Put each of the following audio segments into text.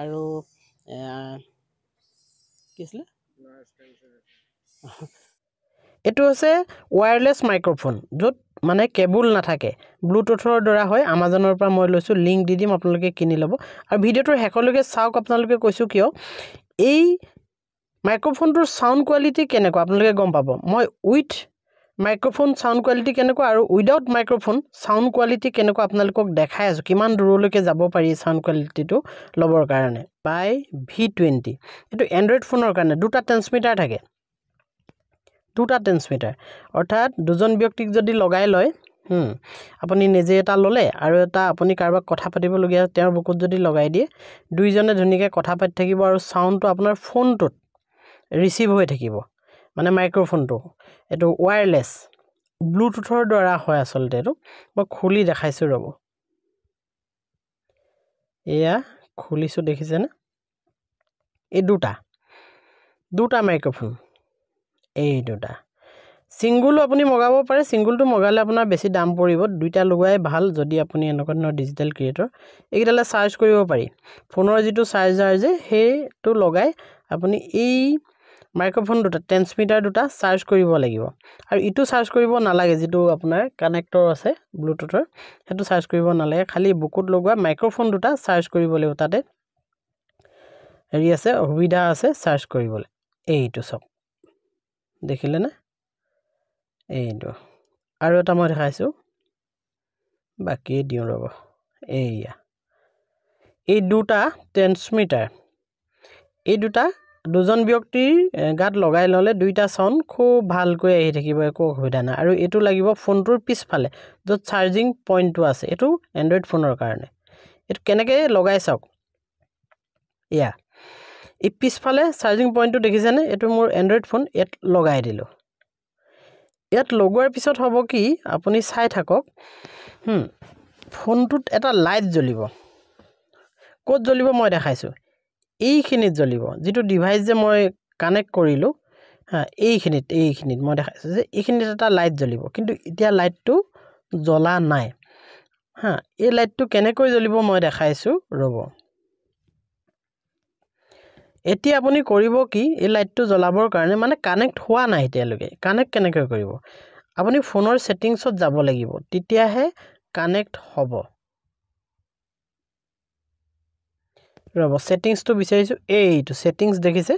আৰু কি আছিল এইটো আছে ওয়্যাৰলেছ মাইক্ৰোফোন য'ত মানে কেবুল নাথাকে ব্লুটুথৰ দ্বাৰা হয় আমাজনৰ পৰা মই লৈছো লিংক দি দিম আপোনালোকে কিনি ল'ব আৰু ভিডিওটোৰ শেষলৈকে চাওক আপোনালোকে কৈছো কিয় এই মাইক্ৰোফোনটোৰ সাউন্ড কোৱালিটি কেনেকুৱা আপোনালোকে গম পাব মই উইথ মাইক্ৰোফোন সাউন্ড কোৱালিটি কেনেকুৱা আৰু উইদাউট মাইক্ৰোফোন সাউন্ড কোৱালিটি কেনেকুৱা আপোনালোকক দেখাই আছো কিমান দূৰলৈকে যাব পাৰি সাউন্ড কোৱালিটিটো লবৰ কাৰণে বাই V20 এটো এন্ড্ৰইড ফোনৰ কাৰণে দুটা ট্ৰান্সমিটাৰ থাকে দুটা ট্ৰান্সমিটাৰ অৰ্থাৎ দুজন ব্যক্তিক যদি লগাই লয় আপুনি নিজে এটা ললে আৰু এটা আপুনি কাৰোবাক কথা পাতিব লগিয়া তেওঁৰ বুকুত যদি লগাই দিয়ে দুইজনে ধুনিকে কথা পাতি থাকিব আৰু সাউন্ডটো আপোনাৰ ফোনটোত ৰিসিভ হৈ থাকিব মানে মাইক্ৰোফোনটো এটো ওয়্যাৰলেছ ব্লুটুথৰ দ্বাৰা হয় আসলতে এটো মই খুলি দেখাইছো ৰব এয়া খুলিছো দেখিছেনে এই দুটা মাইক্ৰোফোন এই দুটা সিঙ্গল আপুনি মগাব পাৰে সিঙ্গলটো মগালে আপোনাৰ বেছি দাম পৰিব দুইটা লগাই ভাল যদি আপুনি এনেকুৱা ধৰণৰ ডিজিটাল ক্ৰিয়েটৰ এইকেইটালে চাৰ্জ কৰিব পাৰি ফোনৰ যিটো চাৰ্জাৰ যে হেটো লগাই আপুনি এই মাইক্ৰোফোন দুটা ট্ৰান্সমিটাৰ দুটা চাৰ্জ কৰিব লাগিব আৰু ইটো চাৰ্জ কৰিব নালাগে যেটো আপোনাৰ কানেক্টৰ আছে ব্লুটুথৰ হেটো চাৰ্জ কৰিব নালাগে খালি বুকুত লগোৱা মাইক্ৰোফোন দুটা চাৰ্জ কৰিব লাগিব তাতে হেৰি আছে সুবিধা আছে চাৰ্জ কৰিবলৈ এইটো সব দেখিলে না এইটো আৰু এটা মই দেখাইছো বাকি দিও ৰব এইয়া এই দুটা ট্ৰান্সমিটাৰ এই দুটা দুজন ব্যক্তিৰ গাত লগাই ললে দুইটা সাউন্ড খুব ভালকৈ আহি থাকিব একো অসুবিধা নাই আৰু এটো লাগিব ফোনটোৰ পিছফালে য'ত চাৰ্জিং পইণ্টটো আছে এটো এন্ড্ৰইড ফোনৰ কাৰণে এটো কেনেকৈ লগাই চাওক ইয়া এই পিছফালে চাৰ্জিং পইণ্টটো দেখিছেনে এটো মোৰ এন্ড্ৰইড ফোন ইয়াত লগাই দিলো ইয়াত লগোৱাৰ পিছত হ'ব কি আপুনি চাই থাকক ফোনটোত এটা লাইট জ্বলিব ক'ত জ্বলিব মই দেখাইছো এইখিনিত জ্বলিব যেটো ডিভাইস যে মই কানেক্ট কৰিলো এইখিনিত মই দেখাইছো যে এইখিনিত এটা লাইট জ্বলিব কিন্তু এতিয়া লাইটটো জ্বলা নাই এই লাইটটো কেনেকৈ জ্বলিব মই দেখাইছো ৰব এতিয়া আপুনি কৰিব কি এই লাইটটো জ্বলাবৰ কাৰণে মানে কানেক্ট হোৱা নাই এতিয়ালৈকে কানেক্ট কেনেকৈ কৰিব আপুনি ফোনৰ সেটিংছত যাব লাগিব তেতিয়াহে কানেক্ট হ'ব ৰব সেটিংসটো বিচাৰিছো এইটো সেটিংস দেখিছে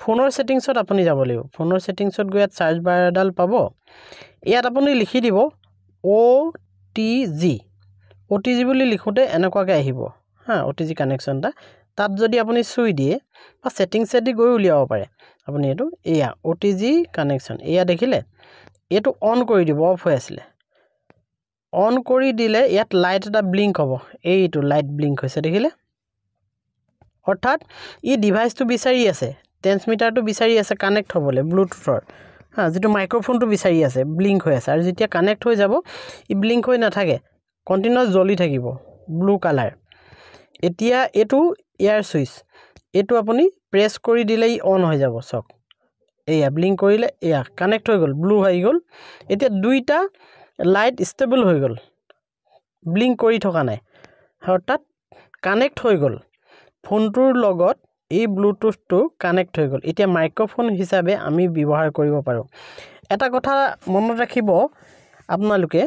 ফোনৰ সেটিংসত আপুনি যাব লাগিব ফোনৰ সেটিংসত গৈ ইয়াত সাৰ্চ বাৰ এডাল পাব ইয়াত আপুনি লিখি দিব OTG বুলি লিখোতে এনেকুৱাকৈ আহিব OTG কানেকশনটা তাত যদি আপুনি চুই দিয়ে বা সেটিংস দি গৈ উলিয়াব পাৰে আপুনি এটো এয়া OTG কানেকশন এয়া দেখিলে এটো অন কৰি দিব অফ হৈ আছিল অন কৰি দিলে ইয়াত লাইট এটা ব্লিংক হ'ব এইটো লাইট ব্লিংক হৈছে দেখিলে অৰ্থাৎ ই ডিভাইসটো বিচাৰি আছে ট্ৰান্সমিটাৰটো বিচাৰি আছে কানেক্ট হ'বলৈ ব্লুটুথৰ যেটো মাইক্ৰোফোনটো বিচাৰি আছে ব্লিংক হৈ আছে আৰু যেতিয়া কানেক্ট হৈ যাব ই ব্লিংক হৈ নাথাকে কন্টিনিউয়াস জ্বলি থাকিব ব্লু কালাৰ এতিয়া এটো এয়াৰ সুইচ এটো আপুনি প্ৰেছ কৰি দিলে ই অন হৈ যাব সক এয়া ব্লিংক কৰিলে এয়া কানেক্ট হৈ গল ব্লু হৈ গল এতিয়া দুইটা লাইট ষ্টেবল হৈ গল ব্লিংক কৰি থকা নাই অৰ্থাৎ কানেক্ট হৈ গল ফোনটোৰ লগত এই ব্লুটুথটো কানেক্ট হৈ গল এতিয়া মাইক্ৰোফোন হিচাপে আমি ব্যৱহাৰ কৰিব পাৰো এটা কথা মনত ৰাখিব আপোনালোকে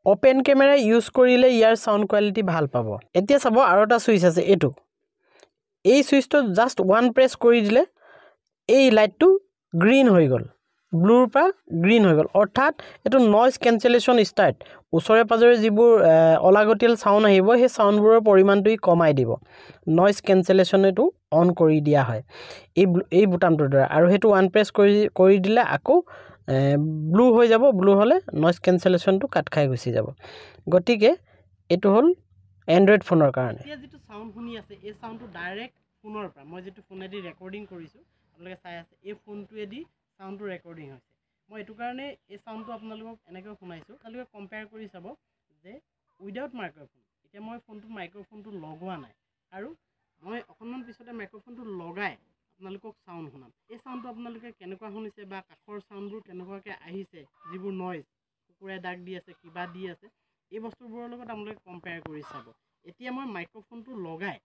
ওপেন ক্যামেৰা ইউজ কৰিলে ইয়াৰ সাউন্ড কোৱালিটি ভাল পাব এতিয়া চাব আৰু এটা সুইচ আছে এটো এই সুইচটো জাস্ট ওৱান প্ৰেছ কৰি দিলে এই লাইটটো গ্ৰীন হৈ গল ব্লুৰ পৰা গ্ৰীন হৈ গল অৰ্থাৎ এটো নয়েজ ক্যান্সেলেশন স্টাৰ্ট ওচৰে পাজৰে যিবোৰ অলাগতিয়াল সাউন্ড আহিব সেই সাউন্ডবোৰৰ পৰিমাণটো কমাই দিব নয়েজ ক্যান্সেলেশন এটো অন কৰি দিয়া হয় এই বুটামটোৰ দ্বাৰা আৰু হেতু ওৱান প্ৰেছ কৰি দিলে আকৌ ব্লু হৈ যাব ব্লু হলে নয়েজ ক্যান্সেলেশনটো কাট খাই গুচি যাব গতিকে এটো হল এন্ড্ৰইড ফোনৰ কাৰণে এতিয়া যেটো সাউন্ড শুনি আছে এই সাউন্ডটো ডাইৰেক্ট ফোনৰ পৰা মই যেটো ফোনেদি ৰেকৰ্ডিং কৰিছো আপোনালোকে চাই আছে এই ফোনটোৱেদি সাউন্ডটো ৰেকৰ্ডিং হৈছে মই এটো কাৰণে এই সাউন্ডটো আপোনালোকক এনেকৈ শুনাইছো আপোনালোকে কম্পেয়াৰ কৰি চাব যে উইদাউট মাইক্ৰোফোন এতিয়া মই ফোনটো মাইক্ৰোফোনটো লগোৱা নাই আৰু মই অকনমান পিছতে মাইক্ৰোফোনটো লগাই আপোনালোকক সাউন্ড শুনাম এই সাউন্ডটো আপোনালোকে কেনেকুৱা শুনিছে বা কাখৰ সাউন্ডবোৰ কেনেকুৱাকৈ আহিছে যিবোৰ নয়েজ কুকুৰে ডাক দি আছে কিবা দি আছে এই বস্তুবোৰৰ লগত আপোনালোকে কম্পেয়াৰ কৰি চাব এতিয়া মই মাইক্ৰোফোনটো লগাই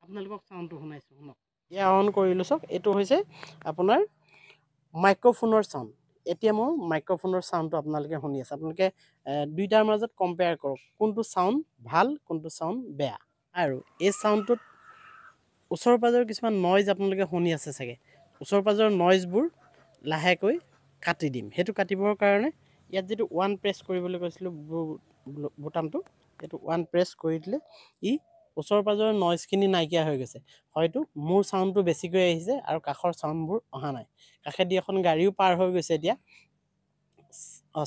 আপোনালোকক চাউণ্ডটো শুনাইছোঁ শুনক এয়া অন কৰিলোঁ চাওক এইটো হৈছে আপোনাৰ মাইক্ৰ'ফোনৰ চাউণ্ড এতিয়া মোৰ মাইক্ৰ'ফোনৰ চাউণ্ডটো আপোনালোকে শুনি আছে আপোনালোকে দুইটাৰ মাজত কম্পেয়াৰ কৰক কোনটো চাউণ্ড ভাল কোনটো চাউণ্ড বেয়া আৰু এই চাউণ্ডটোত ওচৰ পাজৰ কিছুমান নইজ আপোনালোকে শুনি আছে চাগে ওচৰ পাজৰ নইজবোৰ লাহেকৈ কাটি দিম সেইটো কাটিবৰ কাৰণে ইয়াত যিটো ওৱান প্ৰেছ কৰিবলৈ কৈছিলোঁ বুটামটো এইটো ওৱান প্ৰেছ কৰি দিলে ই ওচৰ পাজৰ নইজখিনি নাইকিয়া হৈ গৈছে হয়তো মোৰ চাউণ্ডটো বেছিকৈ আহিছে আৰু কাষৰ চাউণ্ডবোৰ অহা নাই কাষেদি এখন গাড়ীও পাৰ হৈ গৈছে এতিয়া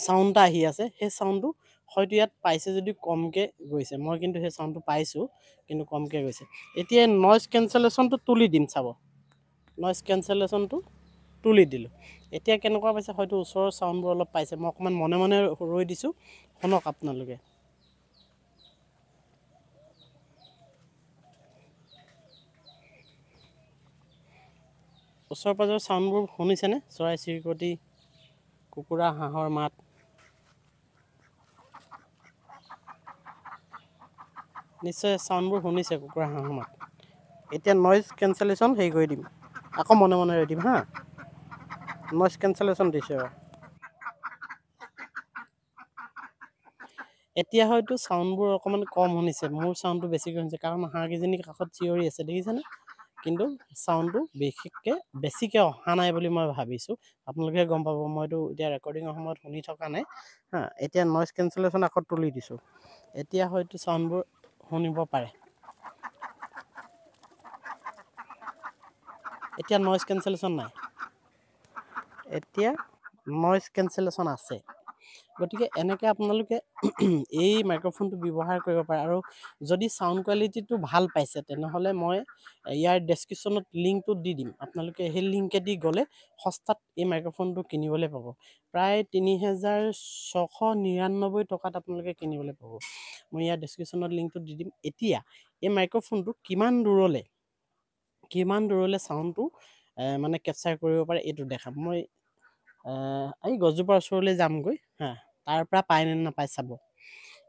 চাউণ্ড এটা আহি আছে সেই চাউণ্ডটো হয়তো ইয়াত পাইছে যদি কমকৈ গৈছে মই কিন্তু সেই চাউণ্ডটো পাইছোঁ কিন্তু কমকৈ গৈছে এতিয়া নইজ কেঞ্চেলেশ্যনটো তুলি দিম চাব নইজ কেঞ্চেলেশ্যনটো তুলি দিলোঁ এতিয়া কেনেকুৱা পাইছে হয়তো ওচৰৰ চাউণ্ডবোৰ অলপ পাইছে মই অকণমান মনে মনে ৰৈ দিছোঁ শুনক আপোনালোকে ওচৰ পাজৰ চাউণ্ডবোৰ শুনিছেনে চৰাই চিৰিকটি কুকুৰা হাঁহৰ মাত নিশ্চয় চাউণ্ডবোৰ শুনিছে কুকুৰা হাঁহৰ মাত এতিয়া নইজ কেঞ্চেলেশ্যন হেৰি কৰি দিম আকৌ মনে মনে ৰৈ দিম হা নইজ কেঞ্চেলেশ্যন দিছোঁ এতিয়া হয়তো চাউণ্ডবোৰ অকণমান কম শুনিছে মোৰ চাউণ্ডটো বেছিকৈ শুনিছে কাৰণ হাঁহকেইজনী কাষত চিঞৰি আছে দেখিছেনে কিন্তু চাউণ্ডটো বেছিকৈ অহা নাই বুলি মই ভাবিছোঁ আপোনালোকে গম পাব মইতো এতিয়া ৰেকৰ্ডিঙৰ সময়ত শুনি থকা নাই হা এতিয়া নইজ কেঞ্চেলেশ্যন আকৌ তুলি দিছোঁ এতিয়া হয়তো চাউণ্ডবোৰ শুনিব পাৰে এতিয়া নইজ কেঞ্চেলেশ্যন নাই এতিয়া নইজ কেঞ্চেলেশ্যন আছে গতিকে এনেকৈ আপোনালোকে এই মাইক্ৰ'ফোনটো ব্যৱহাৰ কৰিব পাৰে আৰু যদি চাউণ্ড কোৱালিটিটো ভাল পাইছে তেনেহ'লে মই ইয়াৰ ডেছক্ৰিপশ্যনত লিংকটো দি দিম আপোনালোকে সেই লিংকেদি গ'লে সস্তাত এই মাইক্ৰ'ফোনটো কিনিবলৈ পাব প্ৰায় ৩,৬৯৯ টকাত আপোনালোকে কিনিবলৈ পাব মই ইয়াৰ ডেছক্ৰিপশ্যনত লিংকটো দি দিম এতিয়া এই মাইক্ৰ'ফোনটো কিমান দূৰলৈ চাউণ্ডটো মানে কেপচাৰ কৰিব পাৰে এইটো দেখাম মই এই গছজোপাৰ ওচৰলৈ যামগৈ হা তাৰ পৰা পায় নে নাপায় চাব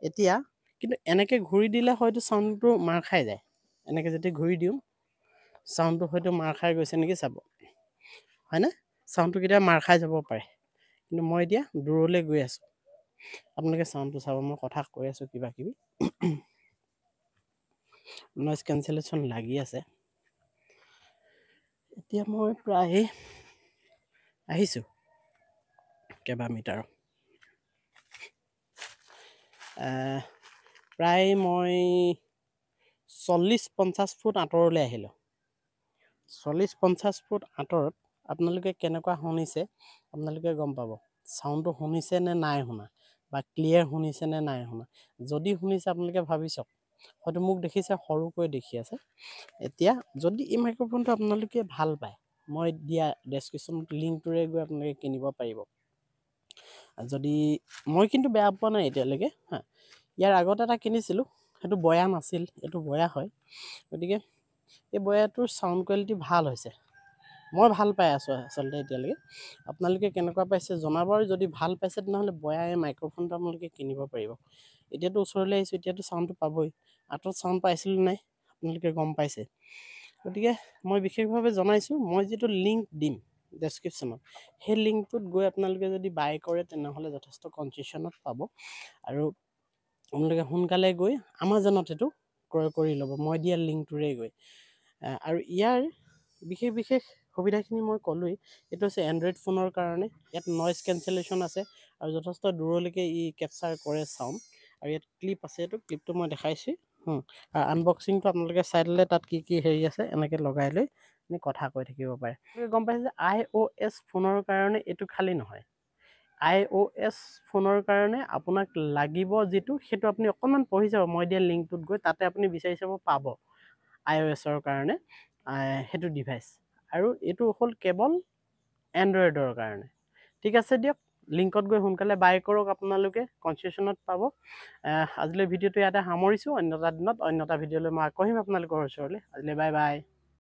এতিয়া কিন্তু এনেকৈ ঘূৰি দিলে হয়তো চাউণ্ডটো মাৰ খাই যায় এনেকৈ যদি ঘূৰি দিওঁ চাউণ্ডটো হয়তো মাৰ খাই গৈছে নেকি চাব হয়নে চাউণ্ডটো কেতিয়াবা মাৰ খাই যাব পাৰে কিন্তু মই এতিয়া দূৰলৈ গৈ আছোঁ আপোনালোকে চাউণ্ডটো চাব মই কথা কৈ আছোঁ কিবা কিবি নইজ কেঞ্চেলেশ্যন লাগি আছে এতিয়া মই প্ৰায় আহিছোঁ কেইবা মিটাৰ প্ৰায় মই 40-50 ফুট আঁতৰলৈ আহিলোঁ 40-50 ফুট আঁতৰত আপোনালোকে কেনেকুৱা শুনিছে আপোনালোকে গম পাব চাউণ্ডটো শুনিছে নে নাই শুনা বা ক্লিয়াৰ শুনিছে নে নাই শুনা যদি শুনিছে আপোনালোকে ভাবি চাওক হয়তো মোক দেখিছে সৰুকৈ দেখি আছে এতিয়া যদি এই মাইক্ৰ'ফোনটো আপোনালোকে ভাল পায় মই দিয়া ডেছক্ৰিপশ্যনত লিংকটোৰে গৈ আপোনালোকে কিনিব পাৰিব যদি মই কিন্তু বেয়া পোৱা নাই এতিয়ালৈকে হা ইয়াৰ আগত এটা কিনিছিলোঁ সেইটো বয়া নাছিল এইটো বয়া হয় গতিকে এই বয়াটোৰ চাউণ্ড কোৱালিটি ভাল হৈছে মই ভাল পাই আছোঁ আচলতে এতিয়ালৈকে আপোনালোকে কেনেকুৱা পাইছে জনাব আৰু যদি ভাল পাইছে তেনেহ'লে বয়া এই মাইক্ৰ'ফোনটো আপোনালোকে কিনিব পাৰিব এতিয়াতো ওচৰলৈ আহিছোঁ এতিয়াতো চাউণ্ডটো পাবই আঁতৰত চাউণ্ড পাইছিলোঁ নাই আপোনালোকে গম পাইছে গতিকে মই বিশেষভাৱে জনাইছোঁ মই যিটো লিংক দিম ডেছক্ৰিপশ্যনত সেই লিংকটোত গৈ আপোনালোকে যদি বাই কৰে তেনেহ'লে যথেষ্ট কনচেশ্যনত পাব আৰু আপোনালোকে সোনকালে গৈ আমাজনত এইটো ক্ৰয় কৰি ল'ব মই দিয়া লিংকটোৰে গৈ আৰু ইয়াৰ বিশেষ সুবিধাখিনি মই ক'লোৱেই এইটো হৈছে এণ্ড্ৰইড ফোনৰ কাৰণে ইয়াত নইজ কেঞ্চেলেশ্যন আছে আৰু যথেষ্ট দূৰলৈকে ই কেপচাৰ কৰে চাউণ্ড আৰু ইয়াত ক্লিপ আছে এইটো ক্লিপটো মই দেখাইছোঁ আৰু আনবক্সিংটো আপোনালোকে চাই ল'লে তাত কি কি হেৰি আছে এনেকৈ লগাই লৈ আপুনি কথা কৈ থাকিব পাৰে গম পাইছে যে iOS ফোনৰ কাৰণে এইটো খালী নহয় iOS ফোনৰ কাৰণে আপোনাক লাগিব যিটো সেইটো আপুনি অকণমান পঢ়ি চাব মই দিয়া লিংকটোত গৈ তাতে আপুনি বিচাৰি চাব পাব iOSৰ কাৰণে সেইটো ডিভাইচ আৰু এইটো হ'ল কেৱল এণ্ড্ৰইডৰ কাৰণে ঠিক আছে দিয়ক লিংকত গৈ সোনকালে বাই কৰক আপোনালোকে কনচেশ্যনত পাব আজিলৈ ভিডিঅ'টো ইয়াতে সামৰিছোঁ অন্য এটা দিনত অন্য এটা ভিডিঅ'লৈ মই আকৌ আহিম আপোনালোকৰ ওচৰলৈ আজিলৈ বাই বাই